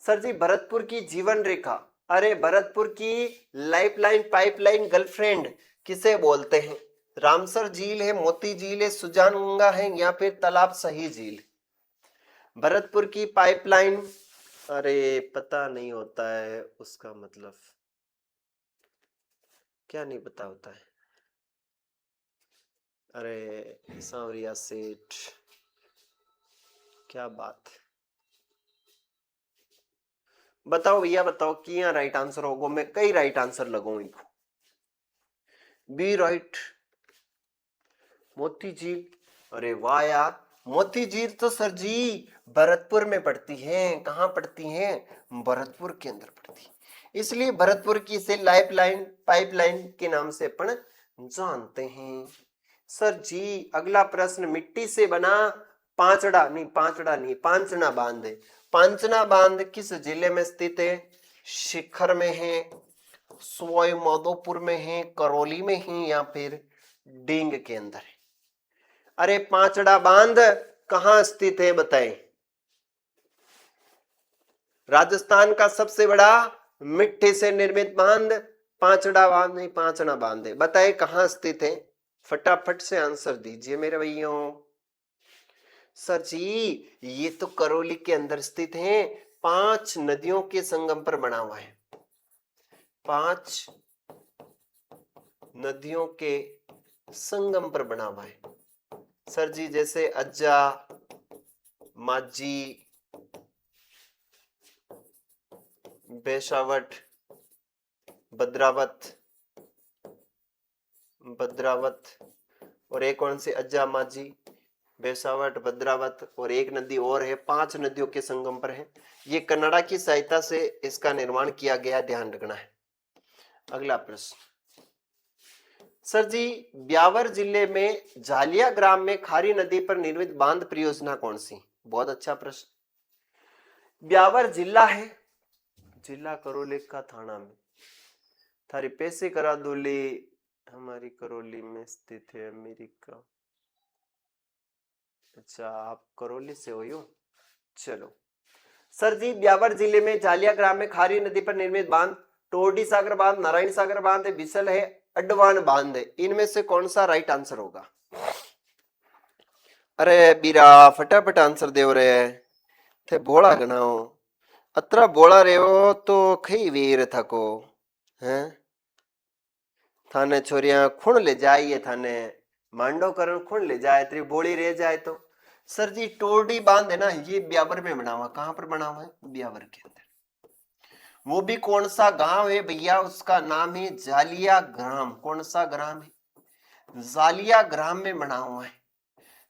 सर जी भरतपुर की जीवन रेखा, अरे भरतपुर की लाइफलाइन पाइपलाइन गर्लफ्रेंड किसे बोलते हैं? रामसर झील है, मोती झील है, सुजानगंगा है या फिर तालाब सही झील? भरतपुर की पाइपलाइन, अरे पता नहीं होता है उसका मतलब, क्या नहीं पता होता है? अरे सांवरिया सेठ, क्या बात, बताओ भैया बताओ क्या राइट आंसर होगा? मैं कई राइट आंसर लगाऊं इनको। बी राइट, मोती झील। अरे वाह यार, मोती झील तो सर जी भरतपुर में पड़ती है। कहाँ पड़ती है? भरतपुर के अंदर पड़ती है, इसलिए भरतपुर की से लाइफ लाइन पाइपलाइन के नाम से अपन जानते हैं। सर जी अगला प्रश्न, मिट्टी से बना पांचड़ा नहीं पांचना बांध है, पांचना बांध किस जिले में स्थित है? शिखर में है, सवाई माधोपुर में है, करौली में है या फिर डींग के अंदर है? अरे पांचड़ा बांध कहां स्थित है बताएं? राजस्थान का सबसे बड़ा मिट्टी से निर्मित बांध पांचड़ा बांध नहीं पांचना बांध है, बताए कहां स्थित है? फटाफट से आंसर दीजिए मेरे भैयों। सर जी ये तो करौली के अंदर स्थित है, 5 नदियों के संगम पर बना हुआ है, 5 नदियों के संगम पर बना हुआ है। सर जी जैसे अज्जा, माझी, बेशावट, भद्रावत, और एक कौन सी? अज्जा, माझी, बेसावट, भद्रावत और एक नदी और है, 5 नदियों के संगम पर है। ये कन्नड़ा की सहायता से इसका निर्माण किया गया, ध्यान रखना है। अगला प्रश्न, सर जी ब्यावर जिले में झालिया ग्राम में खारी नदी पर निर्मित बांध परियोजना कौन सी? बहुत अच्छा प्रश्न। ब्यावर जिला है, जिला करौली का थाना में, थारी पैसे करा दूली हमारी करौली में स्थित है, अमेरिका। अच्छा आप करौली से हो यो? चलो सर जी ब्यावर जिले में झालिया ग्राम में खारी नदी पर निर्मित बांध टोरडी सागर बांध, नारायण सागर बांध है, बिसल है, अडवान बांध है, इनमें से कौन सा राइट आंसर होगा? अरे बीरा फटाफट आंसर दे रहे थे, बोला गनाओ अतरा बोला रे हो तो खई वीर थको हैं, थाने छोरिया खुण ले जाइए, थाने मांडो करण खुण ले जाए, तेरी बोली रह जाए तो। सर जी टोरडी बांध है ना, ये ब्यावर में बना हुआ, कहां पर बना हुआ है? ब्यावर के अंदर। वो भी कौन सा गांव है भैया? उसका नाम है झालिया ग्राम। कौन सा ग्राम है? जालिया ग्राम में बना हुआ है।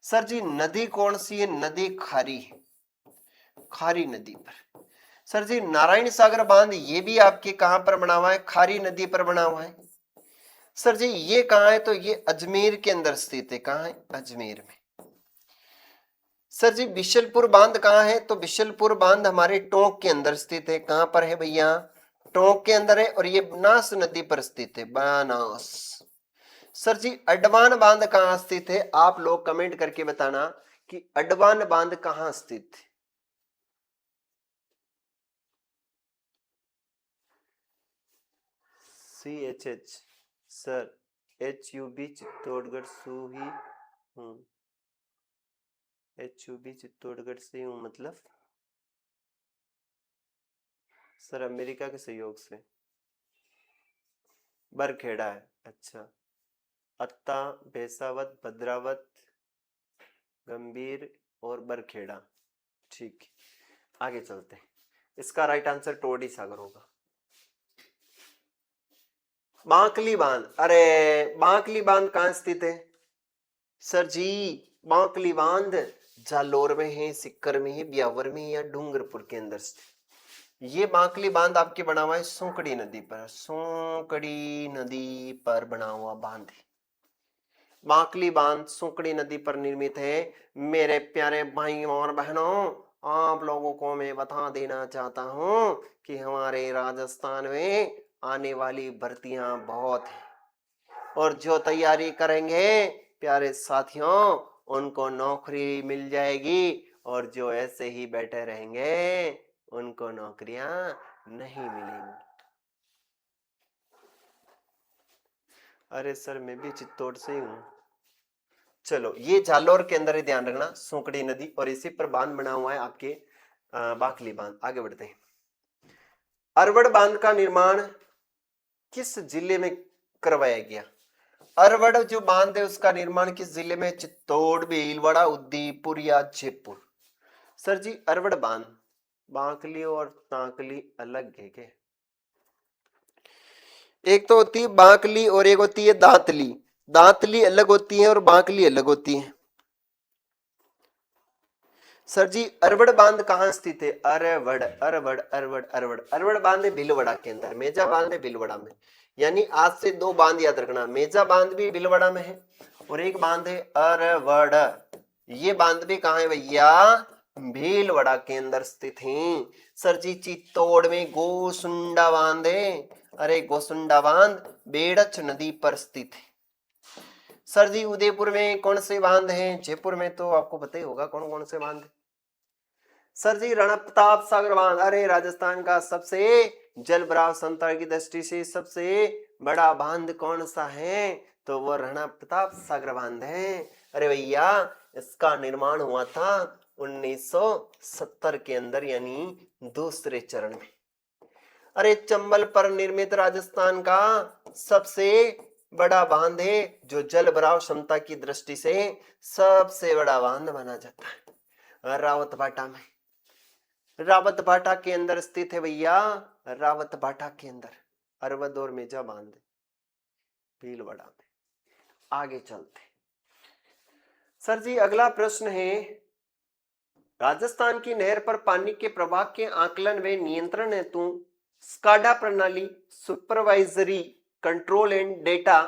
सर जी नदी कौन सी है? नदी खारी है, खारी नदी पर। सर जी नारायण सागर बांध ये भी आपके कहां पर बना हुआ है? खारी नदी पर बना हुआ है। सर जी ये कहां है? तो ये अजमेर के अंदर स्थित है। कहां है? अजमेर में। सर जी बिशलपुर बांध कहां है? तो बिशलपुर बांध हमारे टोंक के अंदर स्थित है। कहां पर है भैया? टोंक के अंदर है, और ये बनास नदी पर स्थित है, बनास। सर जी अडवान बांध कहां स्थित है? आप लोग कमेंट करके बताना कि अडवान बांध कहां स्थित है। CHH सर, HUB चित्तौड़गढ़ सू ही हूँ। HUB चित्तौड़गढ़ से हूँ मतलब सर अमेरिका के सहयोग से बरखेड़ा है। अच्छा, अत्ता, बेसावत, भद्रावत, गंभीर और बरखेड़ा। ठीक है, आगे चलते हैं। इसका राइट आंसर टोडी सागर होगा। बांकली बांध, अरे बांकली बांध कहां स्थित है? सर जी बांकली बांध जालोर में है, सिक्कर में है, ब्यावर में है, या डूंगरपुर के अंदर स्थित। ये बांकली बांध आपके बना हुआ है सोकड़ी नदी पर, सोकड़ी नदी पर बना हुआ बांध है। बांकली बांध सोकड़ी नदी पर निर्मित है। मेरे प्यारे भाइयों और बहनों, आप लोगों को मैं बता देना चाहता हूं कि हमारे राजस्थान में आने वाली भर्तियां बहुत है, और जो तैयारी करेंगे प्यारे साथियों उनको नौकरी मिल जाएगी, और जो ऐसे ही बैठे रहेंगे उनको नौकरियां नहीं मिलेंगी। अरे सर मैं भी चित्तौड़ से ही हूँ। चलो ये जालोर के अंदर ही ध्यान रखना, सोकड़ी नदी, और इसी पर बांध बना हुआ है आपके बाकली बांध। आगे बढ़ते हैं। अरवड़ बांध का निर्माण किस जिले में करवाया गया? अरवड़ जो बांध है उसका निर्माण किस जिले में? चित्तौड़, भीलवाड़ा, उदयपुर या जयपुर? सर जी अरवड़ बांध, बांकली और तांकली अलग है क्या? एक तो होती है बांकली और एक होती है दांतली। दांतली अलग होती है और बांकली अलग होती है। सर जी अरवड़ बांध कहाँ स्थित है? अरवड़ अरवड़ अरवड़ अरवड़ अरवड़ बांध है भीलवाड़ा के अंदर, मेजा बांध है भीलवाड़ा में। यानी आज से दो बांध याद रखना, मेजा बांध भी भीलवाड़ा में है और एक बांध है अरवड़। ये बांध भी कहाँ है भैया? भीलवाड़ा के अंदर स्थित है। सर जी चित्तौड़ में गोसुंडा बांध है। अरे गोसुंडा बांध बेड़च नदी पर स्थित है। सर जी उदयपुर में कौन से बांध हैं? जयपुर में तो आपको पता ही होगा कौन कौन से बांध है। सर जी राणा प्रताप सागर बांध, अरे राजस्थान का सबसे जल भराव क्षमता की दृष्टि से सबसे बड़ा बांध कौन सा है? तो वो राणा प्रताप सागर बांध है। अरे भैया इसका निर्माण हुआ था 1970 के अंदर, यानी दूसरे चरण में। अरे चंबल पर निर्मित राजस्थान का सबसे बड़ा बांध है, जो जल भराव क्षमता की दृष्टि से सबसे बड़ा बांध माना जाता है, रावत भाटा में। रावत भाटा के अंदर स्थित है भैया, रावत भाटा के अंदर अरवद और मेजा बांध भीलवाड़ा में। आगे चलते सर जी अगला प्रश्न है, राजस्थान की नहर पर पानी के प्रवाह के आकलन व नियंत्रण हेतु स्काडा प्रणाली supervisory control and data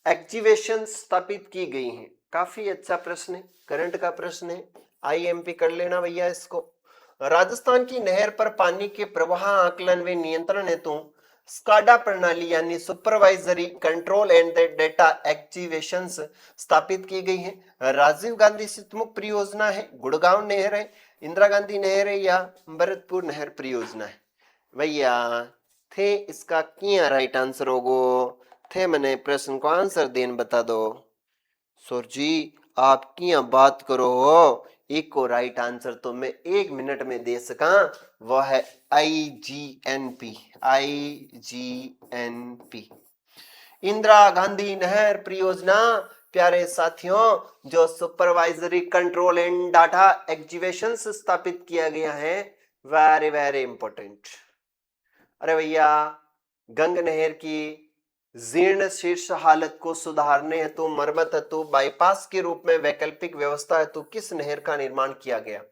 activation स्थापित की गई है। काफी अच्छा प्रश्न है, करंट का प्रश्न है, आईएमपी कर लेना भैया इसको। राजस्थान की नहर पर पानी के प्रवाह आकलन व नियंत्रण हेतु स्काडा प्रणाली यानी supervisory control and data activation स्थापित की गई है। राजीव गांधी सितमुख परियोजना है, गुड़गांव नहर है, इंदिरा गांधी नहर है, या भरतपुर नहर परियोजना है? भैया थे इसका क्या राइट आंसर होगो? थे मैंने प्रश्न को आंसर देन बता दो। सर जी आप क्या बात करो हो, एक को राइट आंसर तो मैं 1 मिनट में दे सका, वह है IGNP। IGNP इंदिरा गांधी नहर परियोजना। प्यारे साथियों जो supervisory control and data activation स्थापित किया गया है, वेरी वेरी इंपॉर्टेंट। अरे भैया गंग नहर की जीर्ण शीर्ष हालत को सुधारने हेतु मरम्मत हेतु बाईपास के रूप में वैकल्पिक व्यवस्था हेतु किस नहर का निर्माण किया गया?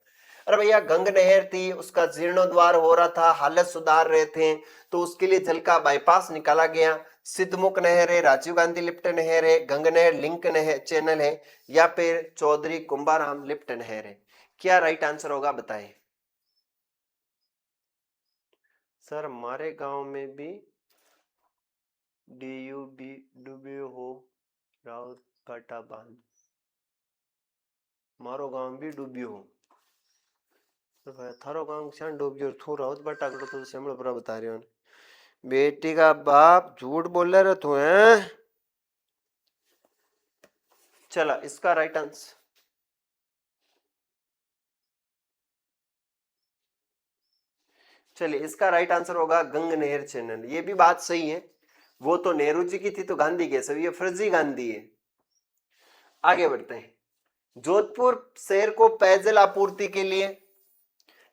अरे भैया गंग नहर थी, उसका जीर्णोद्वार हो रहा था, हालत सुधार रहे थे, तो उसके लिए जल का बाईपास निकाला गया। सिद्धमुख नहर है, राजीव गांधी लिफ्ट नहर है, गंग नहर लिंक नहर चैनल है, या फिर चौधरी कुंभाराम लिफ्ट नहर है? क्या राइट आंसर होगा बताएं। सर हमारे गांव में भी डीयूबी डूबे हो राउत काटा बांध, मारो गांव भी डूबियो हो तो भाई थारो गांव शान डूबियो थू राउत बाटा करो तो सेमड़ पूरा बता रहे हो। बेटी का बाप झूठ बोल रहे तू है। चला इसका राइट आंसर, चलिए इसका राइट आंसर होगा गंग नहर चैनल। ये भी बात सही है, वो तो नेहरू जी की थी तो गांधी के सब, ये फर्जी गांधी है। आगे बढ़ते हैं। जोधपुर शहर को पेयजल आपूर्ति के लिए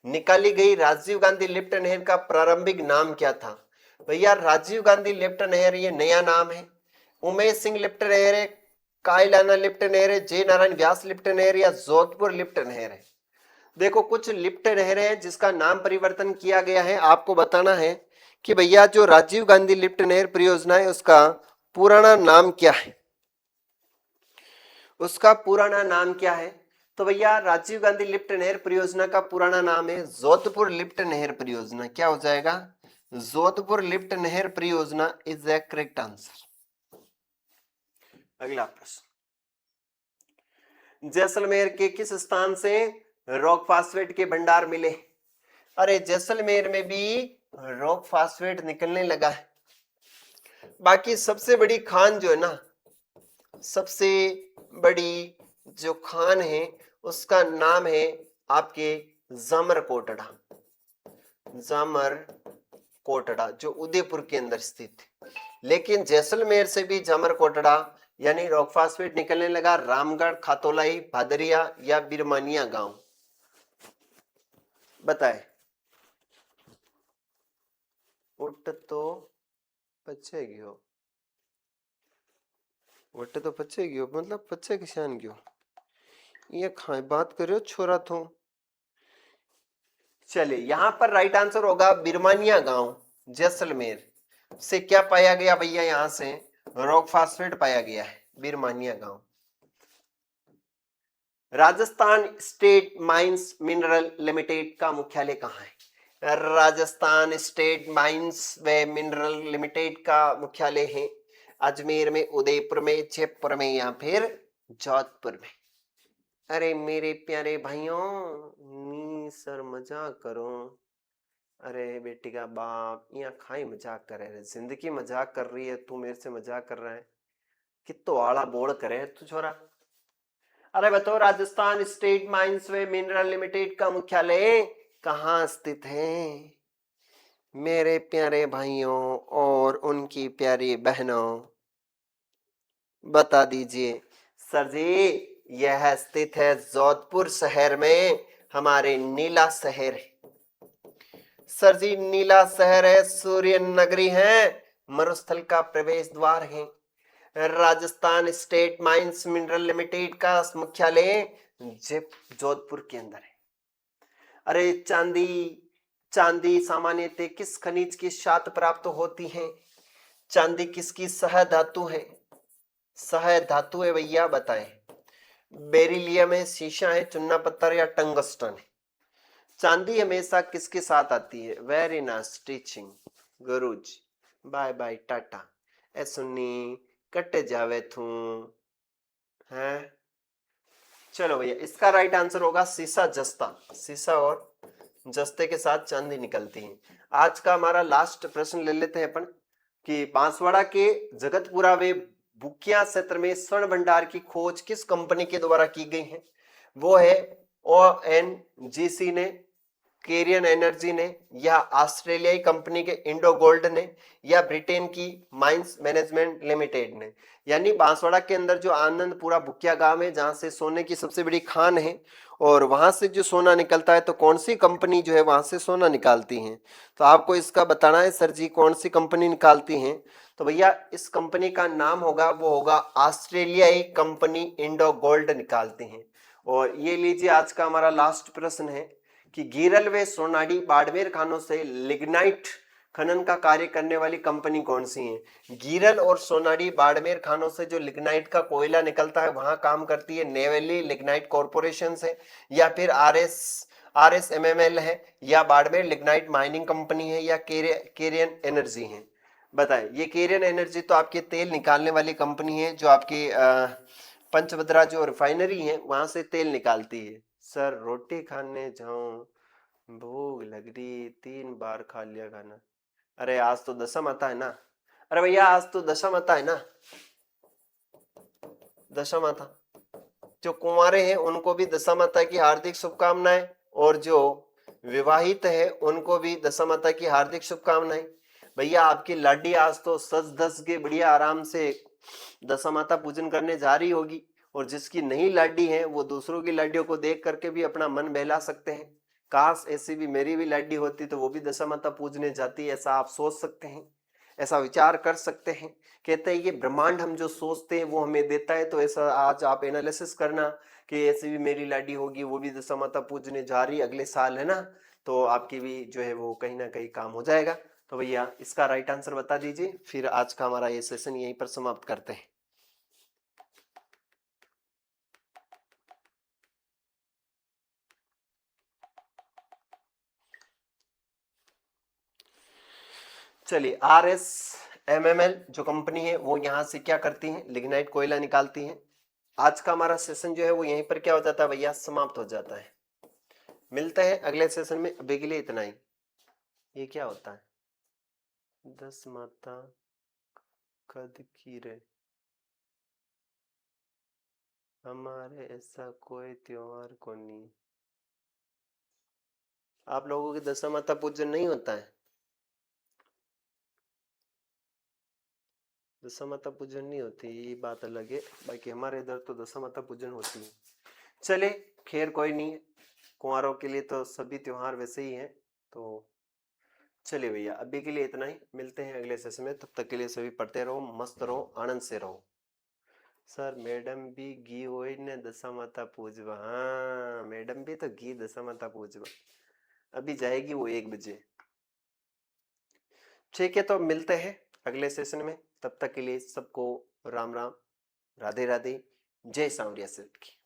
निकाली गई राजीव गांधी लिफ्ट नहर का प्रारंभिक नाम क्या था? भैया राजीव गांधी लिफ्ट नहर ये नया नाम है। उमेश सिंह लिफ्ट नहर है, कायलाना लिफ्ट नहर है, जय नारायण व्यास लिफ्ट नहर या जोधपुर लिफ्ट नहर है? देखो कुछ लिफ्ट नहरें हैं जिसका नाम परिवर्तन किया गया है, आपको बताना है कि भैया जो राजीव गांधी लिफ्ट नहर परियोजना है उसका पुराना नाम क्या है, उसका पुराना नाम क्या है? तो भैया राजीव गांधी लिफ्ट नहर परियोजना का पुराना नाम है जोधपुर लिफ्ट नहर परियोजना। क्या हो जाएगा? जोधपुर लिफ्ट नहर परियोजना इज द करेक्ट आंसर। अगला प्रश्न, जैसलमेर के किस स्थान से रॉक फास्फेट के भंडार मिले? अरे जैसलमेर में भी रॉक फास्फेट निकलने लगा है। बाकी सबसे बड़ी खान जो है ना, सबसे बड़ी जो खान है उसका नाम है आपके जामर कोटड़ा, जामर कोटड़ा जो उदयपुर के अंदर स्थित है। लेकिन जैसलमेर से भी जामर कोटड़ा यानी रॉक फास्फेट निकलने लगा। रामगढ़, खातोलाई, भादरिया या बिरमानिया गांव? बताए। उठ तो पछे गयो, वट तो पछे गयो मतलब पछे किसान गयो, ये खाए बात करो छोरा थो। चलिए यहां पर राइट आंसर होगा बिरमानिया गांव, जैसलमेर से क्या पाया गया भैया? यहां से रॉक फास्फेट पाया गया है, बिरमानिया गांव। Rajasthan state mines mineral limited का मुख्यालय कहाँ है? राजस्थान स्टेट माइंस व मिनरल लिमिटेड का मुख्यालय है अजमेर में, उदयपुर में, जयपुर में या फिर जोधपुर में? अरे मेरे प्यारे भाइयों, नी सर मजाक करो। अरे बेटी का बाप यहाँ खाई मजाक कर रहे, जिंदगी मजाक कर रही है, तू मेरे से मजाक कर रहा है, कितो आला बोल करे तू छोरा। अरे बताओ राजस्थान स्टेट माइंस व मिनरल लिमिटेड का मुख्यालय कहाँ स्थित है? मेरे प्यारे भाइयों और उनकी प्यारी बहनों बता दीजिए। सर जी यह स्थित है जोधपुर शहर में, हमारे नीला शहर है। सर जी नीला शहर है, सूर्य नगरी है, मरुस्थल का प्रवेश द्वार है। Rajasthan state mines mineral limited का मुख्यालय जोधपुर के अंदर है। अरे चांदी, चांदी सामान्यतः किस खनिज के साथ प्राप्त होती है? चांदी किसकी सह धातु है? सह धातु है भैया, बताएं। बेरिलियम है, शीशा है, चुन्ना पत्थर या टंगस्टन है? चांदी हमेशा किसके साथ आती है? वेरी नाइस टीचिंग गुरुजी, बाय बाय टाटा। ए सुन्नी कट जावे थू है। चलो भैया इसका राइट आंसर होगा शीशा जस्ता, शीशा और जस्ते के साथ चांदी निकलती है। आज का हमारा लास्ट प्रश्न ले लेते हैं अपन कि बांसवाड़ा के जगतपुरा वे बुकिया क्षेत्र में स्वर्ण भंडार की खोज किस कंपनी के द्वारा की गई है? वो है ONGC ने, केरियन एनर्जी ने, या ऑस्ट्रेलियाई कंपनी के इंडो गोल्ड ने, या ब्रिटेन की माइंस मैनेजमेंट लिमिटेड ने। यानी बांसवाड़ा के अंदर जो आनंदपुरा भुकिया गांव है जहां से सोने की सबसे बड़ी खान है, और वहां से जो सोना निकलता है, तो कौन सी कंपनी जो है वहां से सोना निकालती है? तो आपको इसका बताना है सर जी कौन सी कंपनी निकालती है। तो भैया इस कंपनी का नाम होगा, वो होगा ऑस्ट्रेलियाई कंपनी इंडो गोल्ड निकालती है। और ये लीजिए आज का हमारा लास्ट प्रश्न है कि गीरल व सोनाडी बाड़मेर खानों से लिग्नाइट खनन का कार्य करने वाली कंपनी कौन सी है? गीरल और सोनाडी बाड़मेर खानों से जो लिग्नाइट का कोयला निकलता है वहां काम करती है नेवेली लिग्नाइट कॉर्पोरेशन है, या फिर RSMML है, या बाड़मेर लिग्नाइट माइनिंग कंपनी है, या केरियन एनर्जी है? बताएं। ये केरियन एनर्जी तो आपके तेल निकालने वाली कंपनी है, जो आपकी पंचभद्रा जो रिफाइनरी है वहां से तेल निकालती है। सर रोटी खाने जाऊं, भूख लग रही, 3 बार खा लिया खाना। अरे आज तो दशम आता है ना। अरे भैया आज तो दशम आता है ना, दशम आता। जो कुंवारे हैं उनको भी दशामाता की हार्दिक शुभकामनाएं, और जो विवाहित है उनको भी दशामाता की हार्दिक शुभकामनाएं। भैया आपकी लाडी आज तो सज धज के बढ़िया आराम से दशामाता पूजन करने जा रही होगी, और जिसकी नई लाडी है वो दूसरों की लाडियों को देख करके भी अपना मन बहला सकते हैं। काश ऐसी भी मेरी भी लाडी होती तो वो भी दशामाता पूजने जाती, ऐसा आप सोच सकते हैं, ऐसा विचार कर सकते हैं। कहते हैं ये ब्रह्मांड हम जो सोचते हैं वो हमें देता है, तो ऐसा आज आप एनालिसिस करना कि ऐसी भी मेरी लाडी होगी, वो भी दशामाता पूजने जा रही अगले साल, है ना, तो आपकी भी जो है वो कहीं ना कहीं काम हो जाएगा। तो भैया इसका राइट आंसर बता दीजिए, फिर आज का हमारा ये सेशन यहीं पर समाप्त करते हैं। चलिए RSMML जो कंपनी है वो यहाँ से क्या करती है, लिग्नाइट कोयला निकालती है। आज का हमारा सेशन जो है वो यहीं पर क्या हो जाता है भैया, समाप्त हो जाता है। मिलते हैं अगले सेशन में, अभी के लिए इतना ही। ये क्या होता है, 10 माता कद की रे, हमारे ऐसा कोई त्योहार को नहीं। आप लोगों की दशा माता पूजन नहीं होता है? दशा माता पूजन नहीं होती, ये बात अलग है, बाकी हमारे इधर तो दशा माता पूजन होती है। चले खैर कोई नहीं, कुंवारों के लिए तो सभी त्योहार वैसे ही हैं। तो चलिए भैया अभी के लिए इतना ही, मिलते हैं अगले सेशन में, तब तक के लिए सभी पढ़ते रहो, मस्त रहो, आनंद से रहो। सर मैडम भी घी होई ने दशा माता पूजवा, हाँ मैडम भी तो घी दशा माता पूजवा, अभी जाएगी वो 1 बजे। ठीक है तो मिलते हैं अगले सेशन में, तब तक के लिए सबको राम राम, राधे राधे, जय सांवरिया सेठ की।